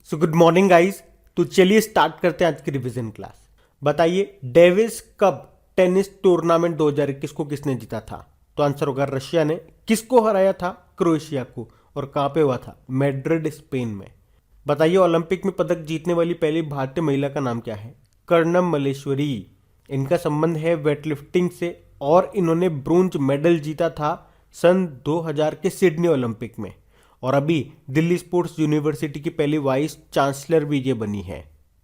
So good morning guys. तो चलिए start करते हैं आज की रिवीजन क्लास। बताइए डेविस कप टेनिस टूर्नामेंट 2021 को किसने जीता था? तो आंसर होगा रशिया ने। किसको हराया था? क्रोएशिया को। और कहां पे हुआ था? मैड्रिड स्पेन में। बताइए ओलंपिक में पदक जीतने वाली पहली भारतीय महिला का नाम क्या है? कर्णम मल्लेश्वरी। इनका संबंध है वेटलिफ्टिंग से और इन्होंने ब्रोंज मेडल जीता था सन 2000 के सिडनी ओलंपिक में। और अभी दिल्ली स्पोर्ट्स यूनिवर्सिटी की पहली वाइस चांसलर भी ये बनी है।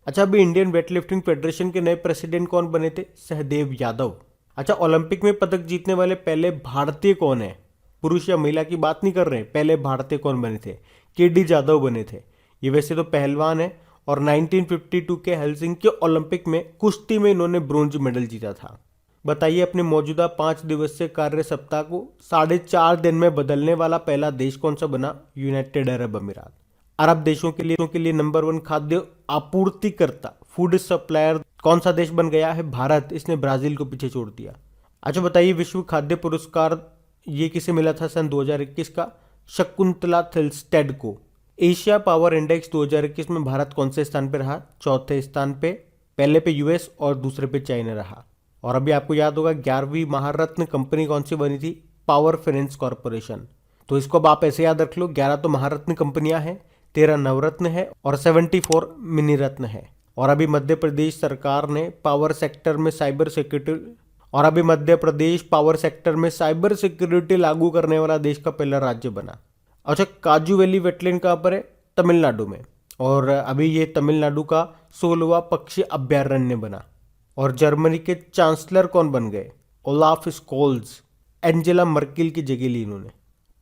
अच्छा, अभी इंडियन वेटलिफ्टिंग फेडरेशन के नए प्रेसिडेंट कौन बने थे? सहदेव यादव। अच्छा, ओलंपिक में पदक जीतने वाले पहले भारतीय कौन है? पुरुष या महिला की बात नहीं कर रहे हैं, पहले भारतीय कौन बने थे? के.डी. जादव बने थे। ये वैसे तो पहलवान है और 1952 के हेलसिंकी ओलंपिक में कुश्ती में इन्होंने ब्रोंज मेडल जीता था। बताइए अपने मौजूदा 5 दिवसीय कार्य सप्ताह को 4.5 दिन में बदलने वाला पहला देश कौन सा बना? यूनाइटेड अरब अमीरात। अरब देशों के लिए नंबर 1 खाद्य आपूर्तिकर्ता फूड सप्लायर कौन सा देश बन गया है? भारत। इसने ब्राजील को पीछे छोड़ दिया। अच्छा बताइए विश्व खाद्य पुरस्कार ये किसे मिला था सन 2021 का? शकुंतला थिल्स्टेड को। एशिया पावर इंडेक्स 2021 में भारत कौन से स्थान पर रहा? चौथे स्थान पे। पहले पे यूएस और दूसरे पे चाइना रहा। और अभी आपको याद होगा 11वीं महारत्न कंपनी कौन सी बनी थी? Power finance corporation. तो इसको अब आप ऐसे याद रख लो, 11 तो महारत्न कंपनियां हैं, 13 नवरत्न है और 74 मिनी रत्न है। और अभी मध्य प्रदेश सरकार ने पावर सेक्टर में साइबर सिक्योरिटी लागू करने वाला देश का पहला राज्य बना। अच्छा, काजू वैली वेटलैंड कहाँ पर है? तमिलनाडु में। और अभी ये तमिलनाडु का 16वां पक्षी अभ्यारण्य बना। और जर्मनी के चांसलर कौन बन गए? Olaf Scholes. एंजेला मर्केल की जगह ली इन्होंने।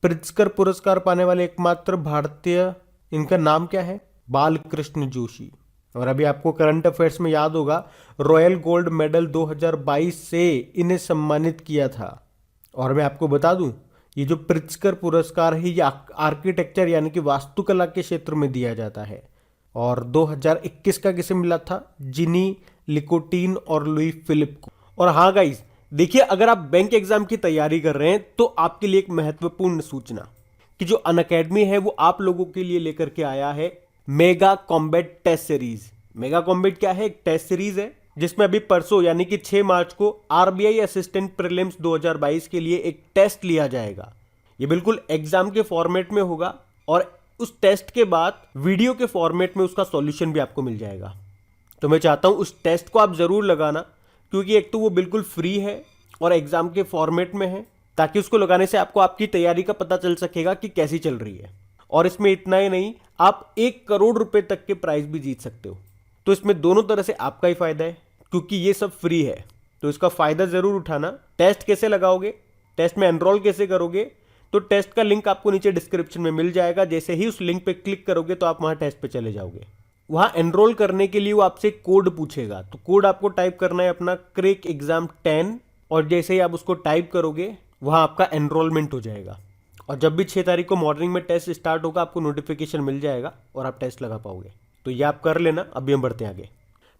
प्रित्जकर पुरस्कार पाने वाले एकमात्र भारतीय, इनका नाम क्या है? बालकृष्ण जोशी। और अभी आपको करंट अफेयर्स में याद होगा रॉयल गोल्ड मेडल 2022 से इन्हें सम्मानित किया था। और मैं आपको बता दूं ये जो प्रित्जकर पुरस्कार है ये आर्किटेक्चर यानी कि वास्तुकला के क्षेत्र में दिया जाता है। और 2021 का किसे मिला था? जिनी लिकोटीन और लुई फिलिप को। और हाँ गाइस, देखिए अगर आप बैंक एग्जाम की तैयारी कर रहे हैं तो आपके लिए एक महत्वपूर्ण सूचना कि जो अनअकैडमी है वो आप लोगों के लिए लेकर के आया है mega combat test series. Mega combat क्या है? एक टेस्ट सीरीज है जिसमें अभी परसों यानी कि 6 मार्च को आरबीआई असिस्टेंट प्रीलिम्स 2022 के लिए एक टेस्ट लिया जाएगा। ये बिल्कुल एग्जाम के फॉर्मेट में होगा और उस टेस्ट के बाद वीडियो के फॉर्मेट में उसका सॉल्यूशन भी आपको मिल जाएगा। तो मैं चाहता हूं उस टेस्ट को आप जरूर लगाना, क्योंकि एक तो वो बिल्कुल फ्री है और एग्जाम के फॉर्मेट में है, ताकि उसको लगाने से आपको आपकी तैयारी का पता चल सकेगा कि कैसी चल रही है। और इसमें इतना ही नहीं, आप 1 करोड़ रुपए तक के प्राइज भी जीत सकते हो। तो इसमें दोनों तरह से आपका ही फायदा है, क्योंकि ये सब फ्री है। तो इसका फायदा जरूर उठाना। टेस्ट कैसे लगाओगे, टेस्ट में एनरोल कैसे करोगे? तो टेस्ट का लिंक आपको नीचे डिस्क्रिप्शन में मिल जाएगा। जैसे ही उस लिंक पे क्लिक करोगे तो आप वहां टेस्ट पे चले जाओगे। वहां एनरोल करने के लिए वो आपसे कोड पूछेगा, तो कोड आपको टाइप करना है अपना क्रेक एग्जाम 10। और जैसे ही आप उसको टाइप करोगे वहां आपका एनरोलमेंट हो जाएगा। और जब भी 6 तारीख को मॉर्निंग में टेस्ट स्टार्ट होगा आपको नोटिफिकेशन मिल जाएगा और आप टेस्ट लगा पाओगे। तो ये आप कर लेना। अभी हम बढ़ते हैं आगे।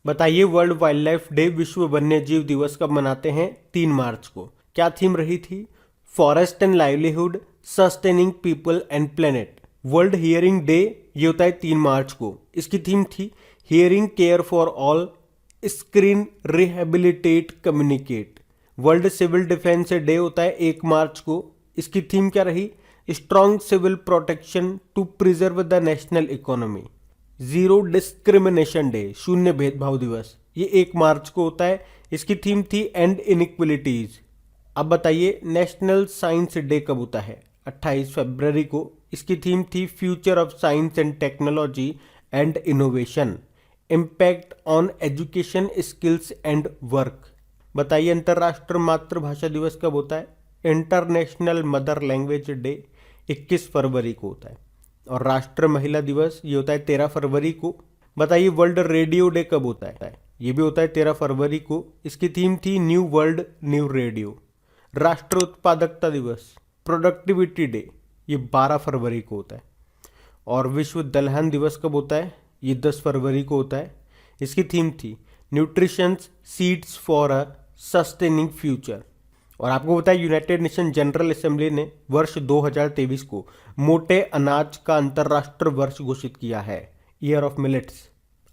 बताइए वर्ल्ड वाइल्ड लाइफ डे, विश्व वन्य जीव दिवस कब मनाते हैं? 3 मार्च को। क्या थीम रही थी? Forest and livelihood, sustaining people and planet. World hearing day ये होता है 3 मार्च को। इसकी थीम थी hearing care for all, screen rehabilitate communicate. World civil defence day होता है 1 मार्च को। इसकी थीम क्या रही? Strong civil protection to preserve the national economy. Zero discrimination day, शून्य भेदभाव दिवस, ये 1 मार्च को होता है। इसकी थीम थी एंड इनइक्वलिटीज। अब बताइए नेशनल साइंस डे कब होता है? 28 फरवरी को। इसकी थीम थी future of science and technology and innovation, impact on education skills and work. बताइए अंतर्राष्ट्रीय मातृभाषा दिवस कब होता है? इंटरनेशनल मदर लैंग्वेज डे 21 फरवरी को होता है। और राष्ट्रीय महिला दिवस ये होता है 13 फरवरी को। बताइए वर्ल्ड रेडियो डे कब होता है? ये भी होता है 13 फरवरी को। इसकी थीम थी न्यू वर्ल्ड न्यू रेडियो। राष्ट्रीय उत्पादकता दिवस प्रोडक्टिविटी डे ये 12 फरवरी को होता है। और विश्व दलहन दिवस कब होता है? ये 10 फरवरी को होता है। इसकी थीम थी nutritions seeds for a sustaining future. और आपको पता है यूनाइटेड नेशन जनरल असेंबली ने वर्ष 2023 को मोटे अनाज का अंतर्राष्ट्रीय वर्ष घोषित किया है। Year of millets.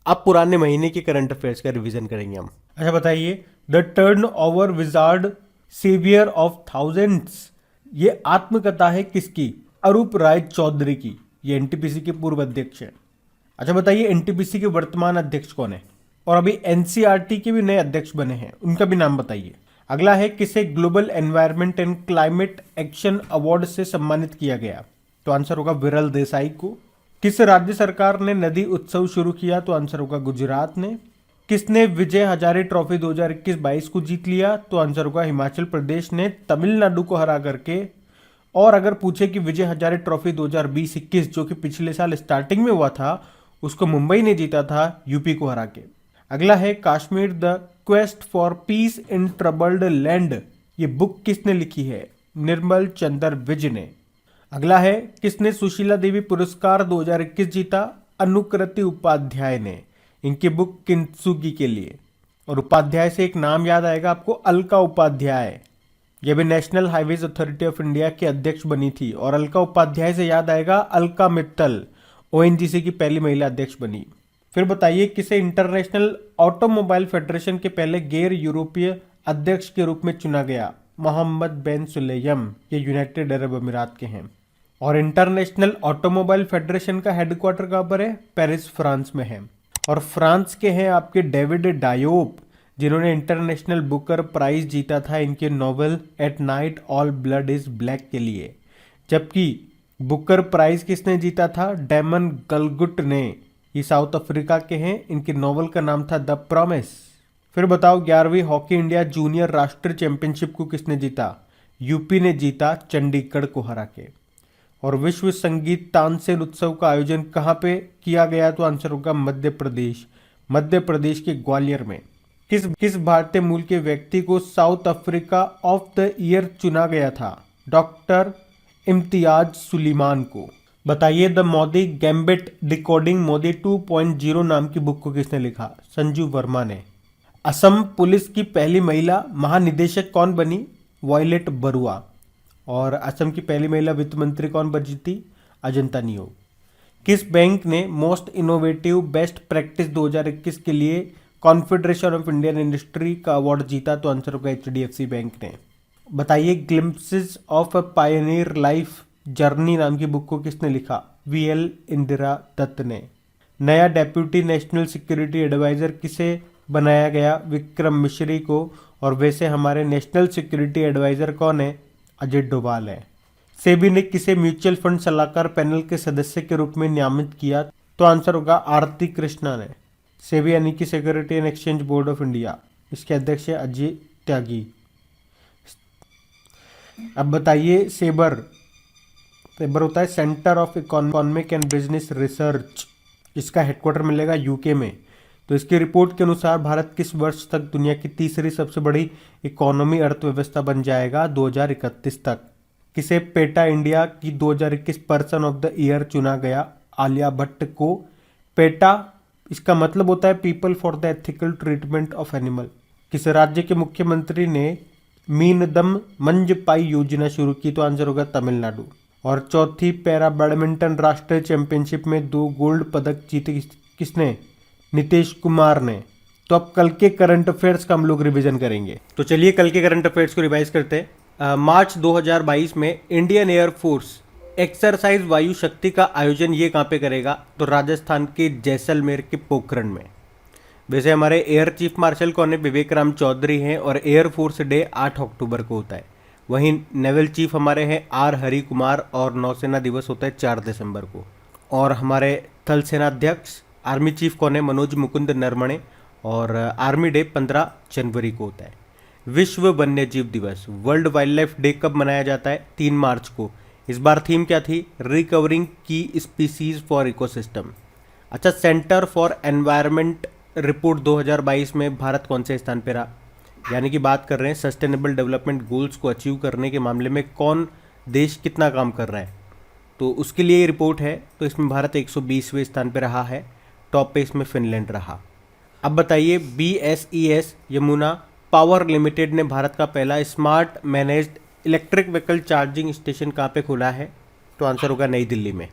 अब पुराने महीने के करंट अफेयर्स का रिवीजन करेंगे हम। अच्छा बताइए, the turn over wizard saviour of thousands, ये आत्मकथा है किसकी? अरूप राय चौधरी की। ये एनटीपीसी के पूर्व अध्यक्ष हैं। अच्छा बताइए, एनटीपीसी के वर्तमान अध्यक्ष कौन है? और अभी एनसीईआरटी के भी नए अध्यक्ष बने हैं, उनका भी नाम बताइए। अगला है, किसे global environment and climate action award से सम्मानित किया गया? तो आंसर होगा विरल देसाई को। किस राज्य सरकार ने नदी उत्सव शुरू किया? तो आंसर होगा गुजरात ने। किसने विजय हजारे ट्रॉफी 2021-22 को जीत लिया? तो आंसर होगा हिमाचल प्रदेश ने तमिलनाडु को हरा करके। और अगर पूछे कि विजय हजारे ट्रॉफी 2020-21 जो कि पिछले साल स्टार्टिंग में हुआ था, उसको मुंबई ने जीता था यूपी को हरा के। अगला है, Kashmir the quest for piece in troubled land, ये बुक किसने लिखी है? निर्मल चंद्र विज ने। अगला है, किसने सुशीला देवी पुरस्कार 2021 जीता? अनुकृति उपाध्याय ने। इनकी बुक किंत्सुगी के लिए। और उपाध्याय से एक नाम याद आएगा आपको, अलका उपाध्याय। यह भी national highways authority of India की अध्यक्ष बनी थी। और अलका उपाध्याय से याद आएगा अलका मित्तल, ओएनजीसी की पहली महिला अध्यक्ष बनी। फिर बताइए, किसे इंटरनेशनल ऑटोमोबाइल फेडरेशन के पहले गैर यूरोपीय अध्यक्ष के रूप में चुना गया? मोहम्मद बिन सुलेम, ये यूनाइटेड अरब अमीरात के हैं। और इंटरनेशनल ऑटोमोबाइल फेडरेशन का हेडक्वार्टर कहाँ पर है? पेरिस, फ्रांस में है। और फ्रांस के हैं आपके डेविड डायोप, जिन्होंने इंटरनेशनल बुकर प्राइज जीता था इनके novel at night all blood is black के लिए। जबकि बुकर प्राइज किसने जीता था? डैमन गलगुट ने। ये साउथ अफ्रीका के हैं, इनके नॉवल का नाम था द प्रॉमिस। फिर बताओ, 11वीं हॉकी इंडिया जूनियर राष्ट्रीय चैंपियनशिप को किसने जीता? यूपी ने जीता चंडीगढ़ को हरा के। और विश्व संगीत तानसेन उत्सव का आयोजन कहाँ पे किया गया? तो आंसर होगा मध्य प्रदेश, मध्य प्रदेश के ग्वालियर में। किस भारतीय मूल के व्यक्ति को south Africa of the year चुना गया था? डॉक्टर इम्तियाज सुलेमान को। बताइए, the Modi gambit decoding Modi 2.0 नाम की बुक को किसने लिखा? संजू वर्मा ने। असम पुलिस की पहली महिला महानिदेशक कौन बनी? वॉयलेट बरुआ। और असम की पहली महिला वित्त मंत्री कौन बनी थी? अजंता नियोग। किस बैंक ने मोस्ट इनोवेटिव बेस्ट प्रैक्टिस 2021 के लिए कॉन्फेडरेशन ऑफ इंडियन इंडस्ट्री का अवार्ड जीता? तो आंसर होगा एचडीएफसी बैंक ने। बताइए, glimpses of a Pioneer life journey नाम की बुक को किसने लिखा? वीएल इंदिरा दत्त ने। नया डेप्यूटी नेशनल सिक्योरिटी एडवाइजर किसे बनाया गया? विक्रम मिश्री को। और वैसे हमारे नेशनल सिक्योरिटी एडवाइजर कौन है? अजय डोभाल है। सेबी ने किसे म्यूचुअल फंड सलाहकार पैनल के सदस्य के रूप में नामित किया? तो आंसर होगा आरती कृष्णा ने। सेबी यानी कि security and exchange board of India, इसके अध्यक्ष है अजय त्यागी। अब बताइए, सेबर होता है centre of economic and business research, इसका हेडक्वार्टर मिलेगा यूके में। तो इसकी रिपोर्ट के अनुसार भारत किस वर्ष तक दुनिया की तीसरी सबसे बड़ी इकोनॉमी अर्थव्यवस्था बन जाएगा? 2031 तक। किसे पेटा इंडिया की 2021 पर्सन ऑफ द ईयर चुना गया? आलिया भट्ट को। पेटा इसका मतलब होता है people for the ethical treatment of animal. किस राज्य के मुख्यमंत्री ने मीनदम मंजपाई योजना शुरू की? तो आंसर होगा तमिलनाडु। और चौथी पैरा बैडमिंटन राष्ट्रीय चैंपियनशिप में 2 गोल्ड पदक जीते किसने? नीतीश कुमार ने। तो अब कल के करंट अफेयर्स का हम लोग रिवीजन करेंगे। तो चलिए कल के करंट अफेयर्स को रिवाइज करते हैं। मार्च 2022 में इंडियन एयरफोर्स एक्सरसाइज वायु शक्ति का आयोजन ये कहाँ पे करेगा? तो राजस्थान के जैसलमेर के पोखरण में। वैसे हमारे एयर चीफ मार्शल कौन है? विवेक राम चौधरी हैं। और एयरफोर्स डे 8 अक्टूबर को होता है। वहीं नेवल चीफ हमारे हैं आर हरि कुमार। और नौसेना दिवस होता है 4 दिसंबर को। और हमारे थल सेनाध्यक्ष आर्मी चीफ कौन है? मनोज मुकुंद नरवणे। और आर्मी डे 15 जनवरी को होता है। विश्व वन्य जीव दिवस, वर्ल्ड वाइल्ड लाइफ डे कब मनाया जाता है? 3 मार्च को। इस बार थीम क्या थी? रिकवरिंग की स्पीसीज फॉर इकोसिस्टम। अच्छा, सेंटर फॉर एनवायरनमेंट रिपोर्ट 2022 में भारत कौन से स्थान पर रहा? यानी कि बात कर रहे हैं सस्टेनेबल डेवलपमेंट गोल्स को अचीव करने के मामले में कौन देश कितना काम कर रहा है, तो उसके लिए ये रिपोर्ट है। तो इसमें भारत 120वें स्थान पर रहा है। टॉप पे इसमें फिनलैंड रहा। अब बताइए, BSES यमुना पावर लिमिटेड ने भारत का पहला smart managed electric vehicle charging station कहाँ पे खोला है? तो आंसर होगा नई दिल्ली में।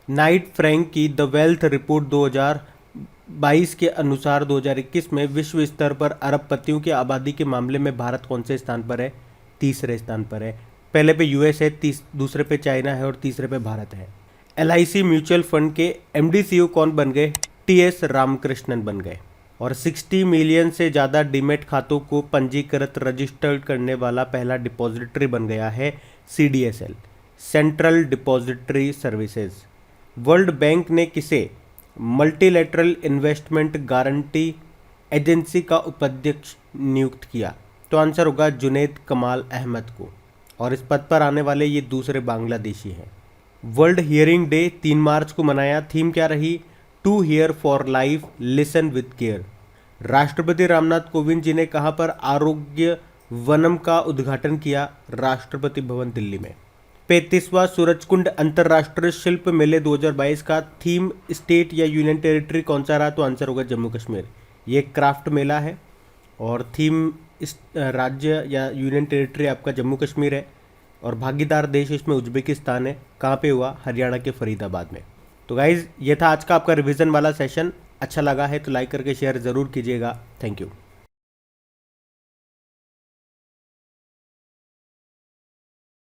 नाइट फ्रैंक की द वेल्थ रिपोर्ट 2022 के अनुसार 2021 में विश्व स्तर पर अरबपतियों की आबादी के मामले में भारत कौन से स्थान पर है? तीसरे स्थान पर है। पहले पे यूएस है, दूसरे पे चाइना है और तीसरे पे भारत है। LIC म्यूचुअल फंड के MD CEO कौन बन गए? TS रामकृष्णन बन गए। और 60 मिलियन से ज़्यादा डीमेट खातों को पंजीकृत रजिस्टर्ड करने वाला पहला डिपॉजिटरी बन गया है CDSL, central depository services. World bank ने किसे मल्टीलेटरल इन्वेस्टमेंट गारंटी एजेंसी का उपाध्यक्ष नियुक्त किया? तो आंसर होगा जुनैद कमाल अहमद को। और इस पद पर आने वाले ये दूसरे बांग्लादेशी हैं। वर्ल्ड हियरिंग डे 3 मार्च को मनाया। थीम क्या रही? To hear for life, listen with care. राष्ट्रपति रामनाथ कोविंद जी ने कहाँ पर आरोग्य वनम का उद्घाटन किया? राष्ट्रपति भवन दिल्ली में। 35वां सूरजकुंड अंतर्राष्ट्रीय शिल्प मेले 2022 का थीम स्टेट या यूनियन टेरिटरी कौन सा रहा? तो आंसर होगा जम्मू कश्मीर। ये क्राफ्ट मेला है और थीम इस राज्य या यूनियन टेरिटरी आपका जम्मू कश्मीर है और भागीदार देश इसमें उज्बेकिस्तान है। कहाँ पे हुआ? हरियाणा के फरीदाबाद में। तो गाइज़ ये था आज का आपका रिवीजन वाला सेशन। अच्छा लगा है तो लाइक करके शेयर ज़रूर कीजिएगा। Thank you.